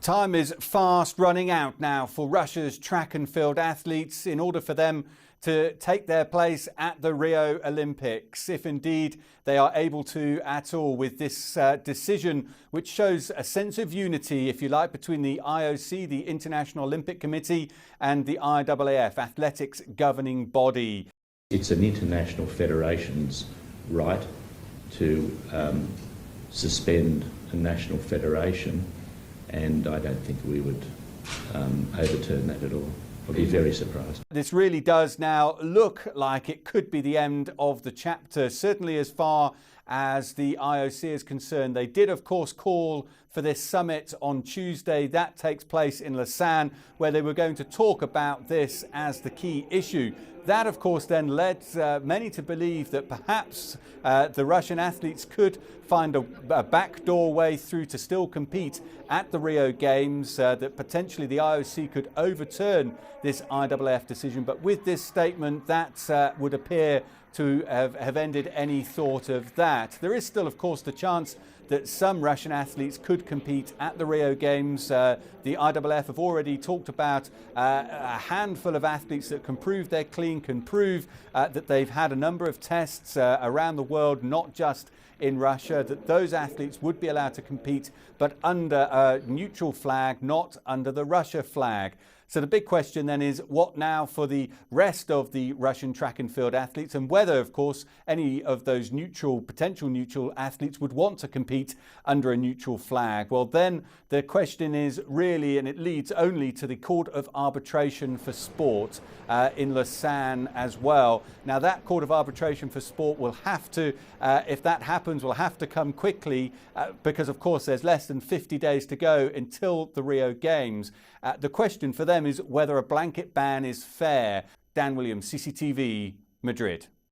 Time is fast running out now for Russia's track and field athletes in order for them to take their place at the Rio Olympics, if indeed they are able to at all, with this decision which shows a sense of unity, if you like, between the IOC, the International Olympic Committee, and the IAAF, athletics governing body. It's an international federation's right to suspend a national federation, and I don't think we would overturn that at all. I'd be very surprised. This really does now look like it could be the end of the chapter, certainly as far as the IOC is concerned. They did, of course, call for this summit on Tuesday. That takes place in Lausanne, where they were going to talk about this as the key issue. That, of course, then led many to believe that perhaps the Russian athletes could find a backdoor way through to still compete at the Rio Games, that potentially the IOC could overturn this IAAF decision. But with this statement, that would appear to have ended any thought of that. There is still, of course, the chance that some Russian athletes could compete at the Rio Games. The IAAF have already talked about a handful of athletes that can prove they're clean, can prove that they've had a number of tests around the world, not just in Russia, that those athletes would be allowed to compete, but under a neutral flag, not under the Russia flag. So the big question then is, what now for the rest of the Russian track and field athletes, and whether, of course, any of those potential neutral athletes would want to compete under a neutral flag. Well, then the question is really, and it leads only to the Court of Arbitration for Sport in Lausanne as well. Now, that Court of Arbitration for Sport will have to, if that happens, will have to come quickly because, of course, there's less than 50 days to go until the Rio Games. The question for them is whether a blanket ban is fair. Dan Williams, CCTV, Madrid.